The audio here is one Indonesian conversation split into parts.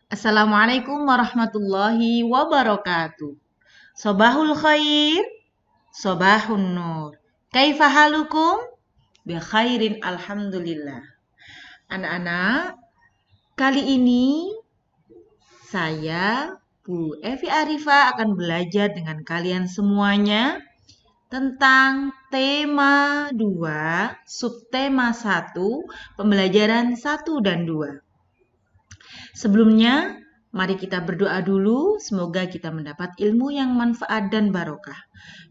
Assalamualaikum warahmatullahi wabarakatuh. Sobahul khair, sobahun nur. Kaifa halukum? Bi khairin alhamdulillah. Anak-anak, kali ini saya Bu Evi Arifa akan belajar dengan kalian semuanya tentang tema 2, subtema 1, pembelajaran 1 dan 2. Sebelumnya, mari kita berdoa dulu. Semoga kita mendapat ilmu yang manfaat dan barokah.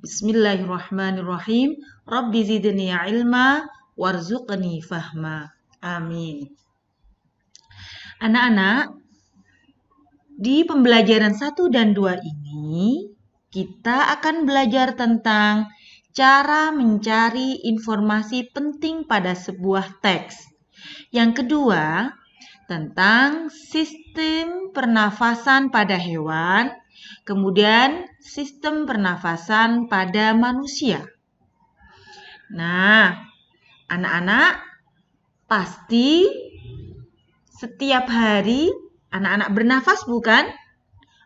Bismillahirrahmanirrahim. Rabbi zidni ilma warzuqni fahma. Amin. Anak-anak, di pembelajaran 1 dan 2 ini, kita akan belajar tentang cara mencari informasi penting pada sebuah teks. Yang kedua, tentang sistem pernafasan pada hewan, kemudian sistem pernafasan pada manusia. Nah, anak-anak pasti setiap hari anak-anak bernafas bukan?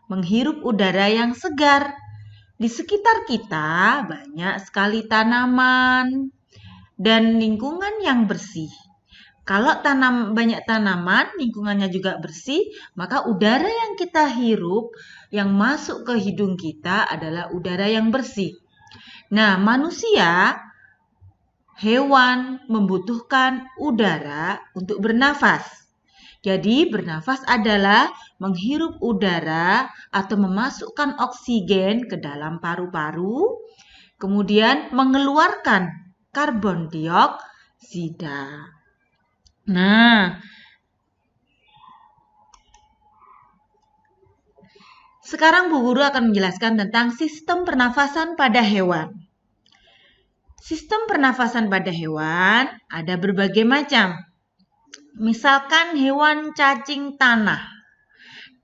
Menghirup udara yang segar. Di sekitar kita banyak sekali tanaman dan lingkungan yang bersih. Kalau banyak tanaman, lingkungannya juga bersih, maka udara yang kita hirup, yang masuk ke hidung kita adalah udara yang bersih. Nah, manusia, hewan membutuhkan udara untuk bernafas. Jadi, bernafas adalah menghirup udara atau memasukkan oksigen ke dalam paru-paru, kemudian mengeluarkan karbon dioksida. Nah, sekarang Bu Guru akan menjelaskan tentang sistem pernafasan pada hewan. Sistem pernafasan pada hewan ada berbagai macam. Misalkan hewan cacing tanah.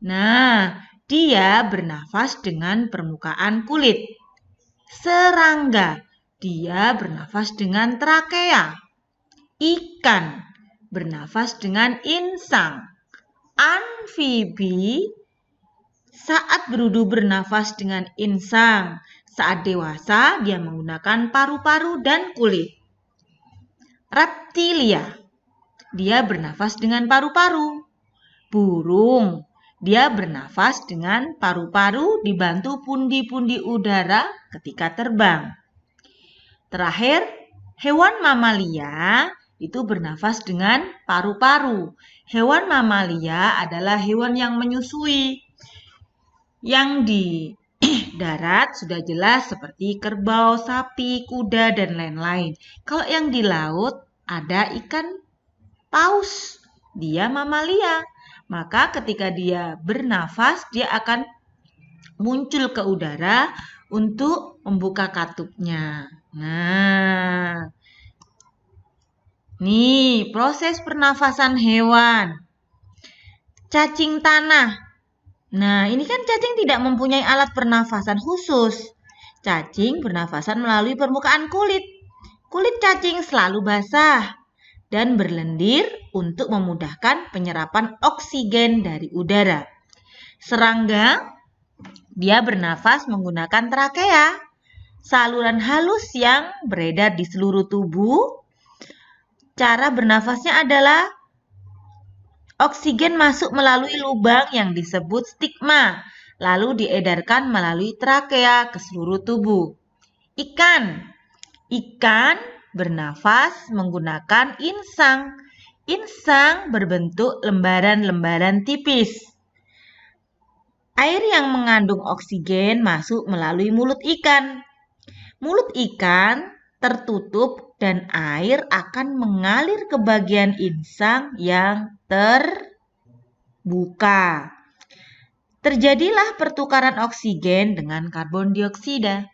Nah, dia bernafas dengan permukaan kulit. Serangga, dia bernafas dengan trakea. Ikan bernafas dengan insang. Amfibi saat berudu bernafas dengan insang. Saat dewasa dia menggunakan paru-paru dan kulit. Reptilia, dia bernafas dengan paru-paru. Burung, dia bernafas dengan paru-paru dibantu pundi-pundi udara ketika terbang. Terakhir, hewan mamalia itu bernafas dengan paru-paru. Hewan mamalia adalah hewan yang menyusui. Yang di darat sudah jelas seperti kerbau, sapi, kuda, dan lain-lain. Kalau yang di laut ada ikan paus. Dia mamalia. Maka ketika dia bernafas, dia akan muncul ke udara untuk membuka katupnya. Nah, nih, proses pernafasan hewan. Cacing tanah. Nah, ini kan cacing tidak mempunyai alat pernafasan khusus. Cacing bernafasan melalui permukaan kulit. Kulit cacing selalu basah dan berlendir untuk memudahkan penyerapan oksigen dari udara. Serangga, dia bernafas menggunakan trakea, saluran halus yang beredar di seluruh tubuh. Cara bernafasnya adalah oksigen masuk melalui lubang yang disebut stigma, lalu diedarkan melalui trakea ke seluruh tubuh. Ikan bernafas menggunakan insang. Insang berbentuk lembaran-lembaran tipis. Air yang mengandung oksigen masuk melalui mulut ikan. Mulut ikan tertutup dan air akan mengalir ke bagian insang yang terbuka. Terjadilah pertukaran oksigen dengan karbon dioksida.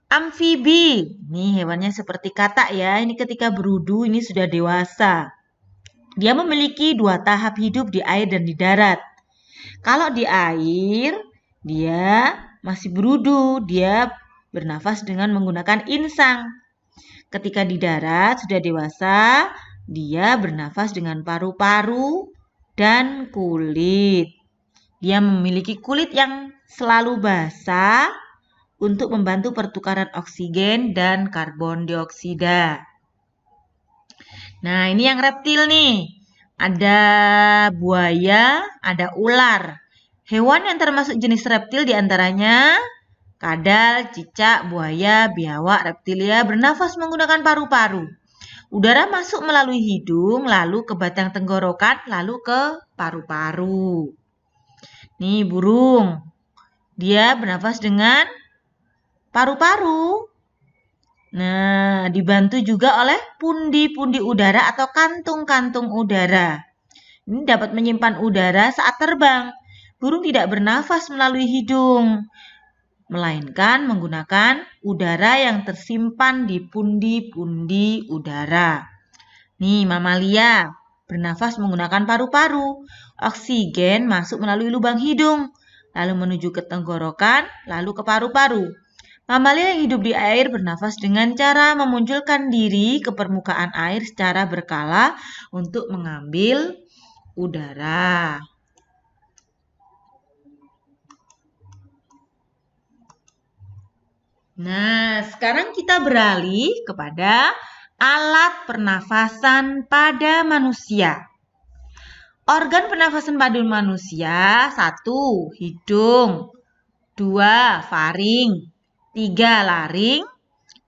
Amfibi, ini hewannya seperti katak ya, ini ketika berudu ini sudah dewasa. Dia memiliki 2 tahap hidup di air dan di darat. Kalau di air, dia masih berudu, dia bernafas dengan menggunakan insang. Ketika di darat sudah dewasa, dia bernafas dengan paru-paru dan kulit. Dia memiliki kulit yang selalu basah untuk membantu pertukaran oksigen dan karbon dioksida. Nah, ini yang reptil nih. Ada buaya, ada ular. Hewan yang termasuk jenis reptil diantaranya kadal, cicak, buaya, biawak, reptilia bernafas menggunakan paru-paru. Udara masuk melalui hidung, lalu ke batang tenggorokan, lalu ke paru-paru. Nih burung, dia bernafas dengan paru-paru. Nah, dibantu juga oleh pundi-pundi udara atau kantung-kantung udara. Ini dapat menyimpan udara saat terbang. Burung tidak bernafas melalui hidung, melainkan menggunakan udara yang tersimpan di pundi-pundi udara. Nih, mamalia bernafas menggunakan paru-paru. Oksigen masuk melalui lubang hidung, lalu menuju ke tenggorokan, lalu ke paru-paru. Mamalia yang hidup di air bernafas dengan cara memunculkan diri ke permukaan air secara berkala untuk mengambil udara. Nah, sekarang kita beralih kepada alat pernafasan pada manusia. Organ pernafasan pada manusia: 1. Hidung, 2. Faring, 3. laring,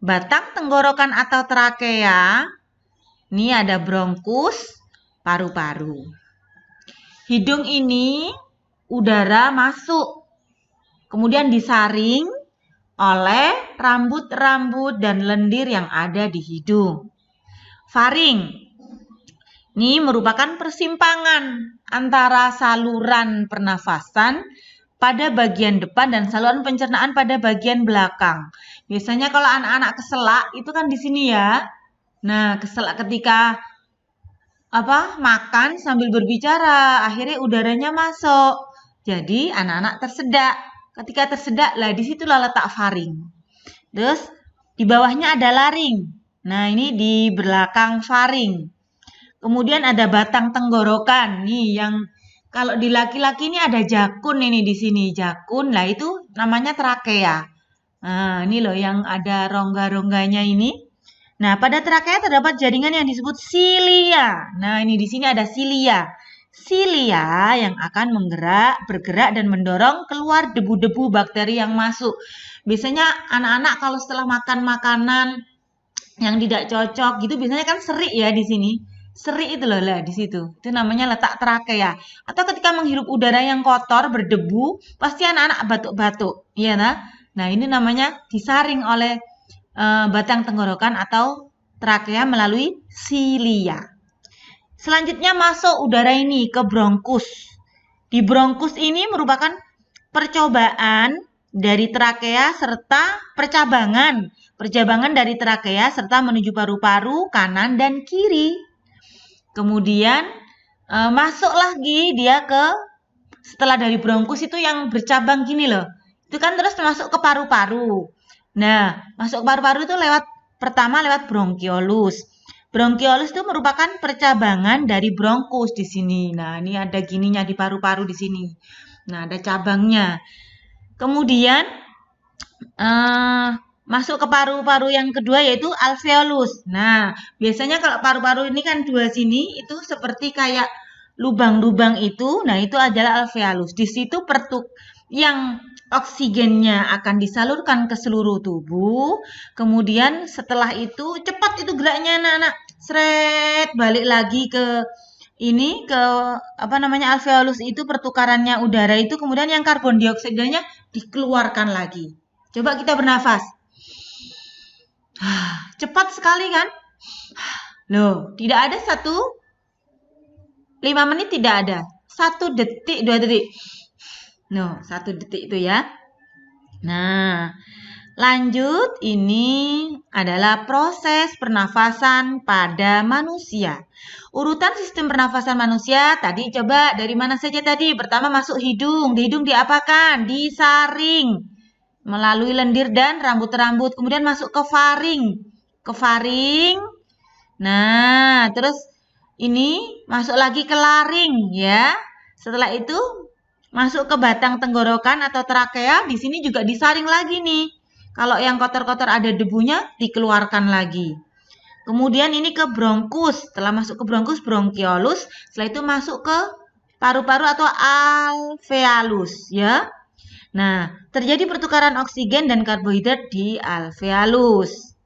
batang tenggorokan atau trakea. Ini ada bronkus, paru-paru. Hidung ini udara masuk, kemudian disaring oleh rambut-rambut dan lendir yang ada di hidung. Faring ini merupakan persimpangan antara saluran pernafasan pada bagian depan dan saluran pencernaan pada bagian belakang. Biasanya kalau anak-anak keselak itu kan di sini ya. Nah, keselak ketika makan sambil berbicara, akhirnya udaranya masuk. Jadi anak-anak tersedak. Ketika tersedak lah, disitulah letak faring. Terus di bawahnya ada laring. Nah, ini di belakang faring. Kemudian ada batang tenggorokan. Nih yang kalau di laki-laki ini ada jakun ini di sini. Jakun, lah itu namanya trakea. Nah, ini loh yang ada rongga-rongganya ini. Nah, pada trakea terdapat jaringan yang disebut silia. Nah, ini di sini ada silia. Silia yang akan bergerak dan mendorong keluar debu-debu bakteri yang masuk. Biasanya anak-anak kalau setelah makan makanan yang tidak cocok gitu, biasanya kan serik ya di sini. Serik itu loh lah di situ. Itu namanya letak trakea. Atau ketika menghirup udara yang kotor, berdebu, pasti anak-anak batuk-batuk. Iya nah? Nah, ini namanya disaring oleh batang tenggorokan atau trakea melalui silia. Selanjutnya masuk udara ini ke bronkus. Di bronkus ini merupakan percobaan dari trakea serta percabangan dari trakea serta menuju paru-paru kanan dan kiri. Kemudian masuk lagi dia setelah dari bronkus itu yang bercabang gini loh. Itu kan terus masuk ke paru-paru. Nah, masuk ke paru-paru itu pertama lewat bronkiolus. Bronkiolus itu merupakan percabangan dari bronkus di sini. Nah, ini ada gininya di paru-paru di sini. Nah, ada cabangnya. Kemudian masuk ke paru-paru yang kedua yaitu alveolus. Nah, biasanya kalau paru-paru ini kan dua sini itu seperti kayak lubang-lubang itu. Nah, itu adalah alveolus. Di situ yang oksigennya akan disalurkan ke seluruh tubuh. Kemudian setelah itu cepat itu geraknya anak-anak. Sret balik lagi ke alveolus itu, pertukarannya udara itu, kemudian yang karbon dioksidanya dikeluarkan lagi. Coba kita bernafas. Cepat sekali kan? Loh, tidak ada 5 menit tidak ada. 1 detik, 2 detik. No, 1 detik itu ya. Nah, lanjut, ini adalah proses pernafasan pada manusia. Urutan sistem pernafasan manusia tadi coba dari mana saja tadi? Pertama masuk hidung. Di hidung diapakan? Disaring melalui lendir dan rambut-rambut. Kemudian masuk ke faring. Ke faring. Nah, terus ini masuk lagi ke laring ya. Setelah itu masuk ke batang tenggorokan atau trakea, di sini juga disaring lagi nih. Kalau yang kotor-kotor ada debunya, dikeluarkan lagi. Kemudian ini ke bronkus. Setelah masuk ke bronkus, bronkiolus. Setelah itu masuk ke paru-paru atau alveolus, ya. Nah, terjadi pertukaran oksigen dan karbohidrat di alveolus.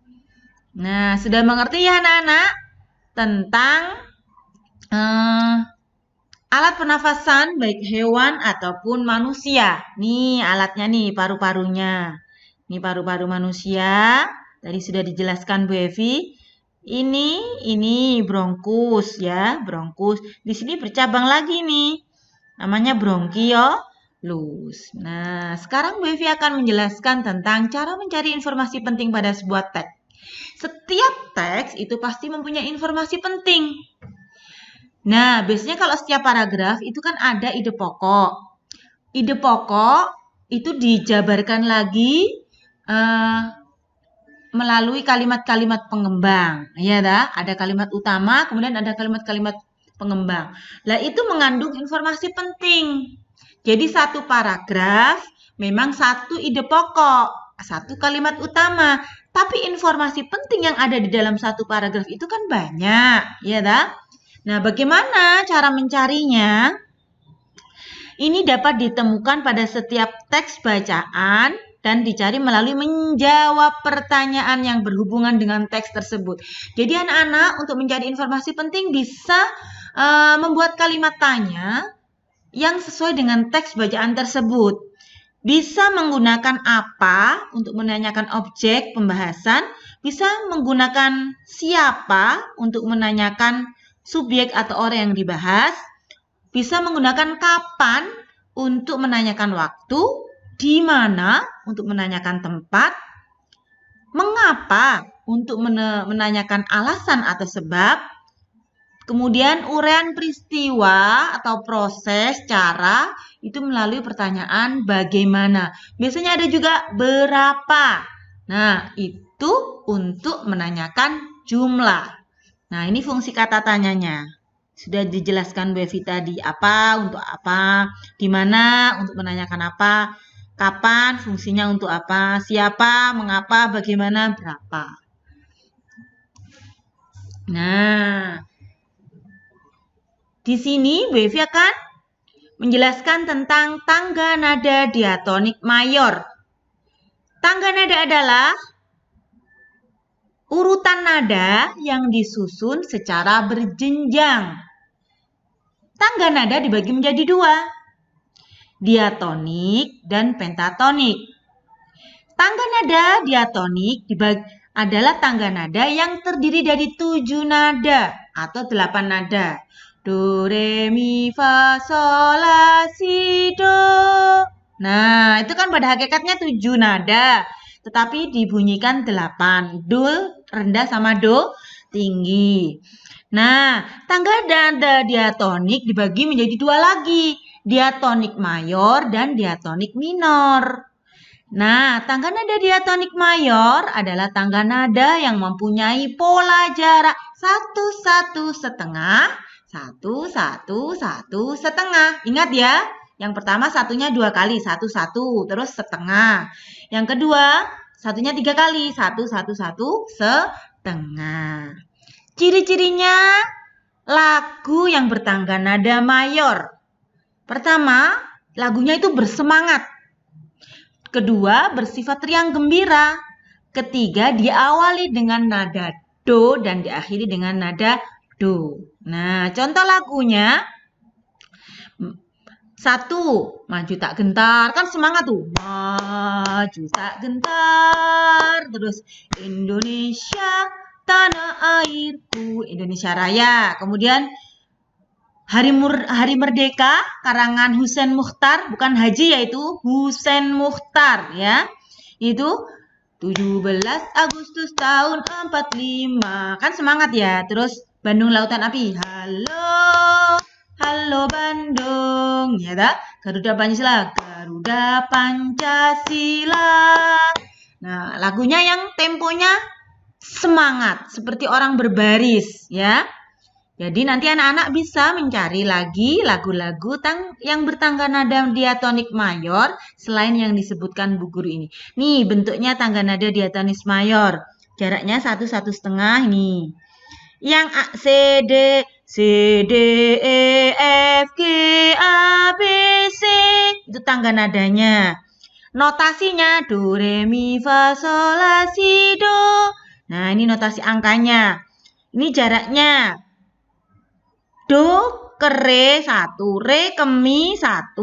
Nah, sudah mengerti ya anak-anak tentang alat pernafasan baik hewan ataupun manusia. Nih alatnya nih, paru-parunya. Ini paru-paru manusia. Tadi sudah dijelaskan Bu Evi. Ini bronkus ya, bronkus. Di sini bercabang lagi nih. Namanya bronkiolus. Nah, sekarang Bu Evi akan menjelaskan tentang cara mencari informasi penting pada sebuah teks. Setiap teks itu pasti mempunyai informasi penting. Nah, biasanya kalau setiap paragraf itu kan ada ide pokok. Ide pokok itu dijabarkan lagi melalui kalimat-kalimat pengembang. Ya, ada kalimat utama, kemudian ada kalimat-kalimat pengembang. Lah, itu mengandung informasi penting. Jadi satu paragraf memang satu ide pokok, satu kalimat utama. Tapi informasi penting yang ada di dalam satu paragraf itu kan banyak, ya dah? Nah, bagaimana cara mencarinya? Ini dapat ditemukan pada setiap teks bacaan dan dicari melalui menjawab pertanyaan yang berhubungan dengan teks tersebut. Jadi anak-anak untuk mencari informasi penting bisa membuat kalimat tanya yang sesuai dengan teks bacaan tersebut. Bisa menggunakan apa untuk menanyakan objek pembahasan, bisa menggunakan siapa untuk menanyakan subjek atau orang yang dibahas, bisa menggunakan kapan untuk menanyakan waktu, di mana untuk menanyakan tempat, mengapa untuk menanyakan alasan atau sebab, kemudian uraian peristiwa atau proses, cara, itu melalui pertanyaan bagaimana. Biasanya ada juga berapa. Nah, itu untuk menanyakan jumlah. Nah, ini fungsi kata tanyanya. Sudah dijelaskan Bu Evi tadi, apa, untuk apa, di mana, untuk menanyakan apa, kapan, fungsinya untuk apa, siapa, mengapa, bagaimana, berapa. Nah, di sini Bu Evi akan menjelaskan tentang tangga nada diatonik mayor. Tangga nada adalah urutan nada yang disusun secara berjenjang. Tangga nada dibagi menjadi dua, diatonik dan pentatonik. Tangga nada diatonik adalah tangga nada yang terdiri dari 7 nada atau 8 nada. Do, re, mi, fa, sol, la, si, do. Nah, itu kan pada hakikatnya 7 nada. Tetapi dibunyikan 8. Do rendah sama do tinggi. Nah, tangga nada diatonik dibagi menjadi 2 lagi. Diatonik mayor dan diatonik minor. Nah, tangga nada diatonik mayor adalah tangga nada yang mempunyai pola jarak 1, 1, setengah, 1, 1, 1, setengah. Ingat ya, yang pertama satunya 2 kali, 1, 1, terus setengah. Yang kedua, satunya 3 kali, 1, 1, 1, setengah. Ciri-cirinya lagu yang bertangga nada mayor. Pertama, lagunya itu bersemangat. Kedua, bersifat riang gembira. Ketiga, diawali dengan nada do dan diakhiri dengan nada do. Nah, contoh lagunya. 1, maju tak gentar. Kan semangat tuh. Maju tak gentar. Terus, Indonesia, tanah airku. Indonesia Raya. Kemudian, Hari Merdeka, karangan Husein Muchtar. Bukan Haji, yaitu Husein Muchtar. Ya. Itu 17 Agustus tahun 45. Kan semangat ya. Terus Bandung Lautan Api. Halo, halo Bandung. Ya dah. Garuda Pancasila. Garuda Pancasila. Nah, lagunya yang temponya semangat. Seperti orang berbaris. Ya. Jadi nanti anak-anak bisa mencari lagi lagu-lagu yang bertangga nada diatonik mayor selain yang disebutkan Bu Guru ini. Nih bentuknya tangga nada diatonis mayor. Jaraknya 1,5 nih. Yang A, C, D, E, F, G, A, B, C. Itu tangga nadanya. Notasinya do, re, mi, fa, sol, la, si, do. Nah ini notasi angkanya. Ini jaraknya. Do ke re 1, re ke mi 1.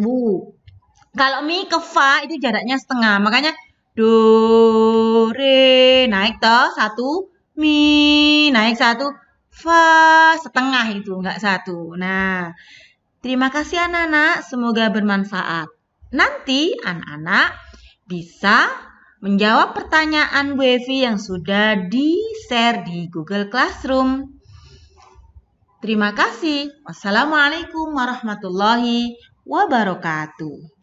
Kalau mi ke fa itu jaraknya setengah. Makanya do, re, naik toh 1, mi, naik 1, fa, setengah itu, enggak 1. Nah, terima kasih anak-anak, semoga bermanfaat. Nanti anak-anak bisa menjawab pertanyaan Bu Evi yang sudah di-share di Google Classroom. Terima kasih. Wassalamualaikum warahmatullahi wabarakatuh.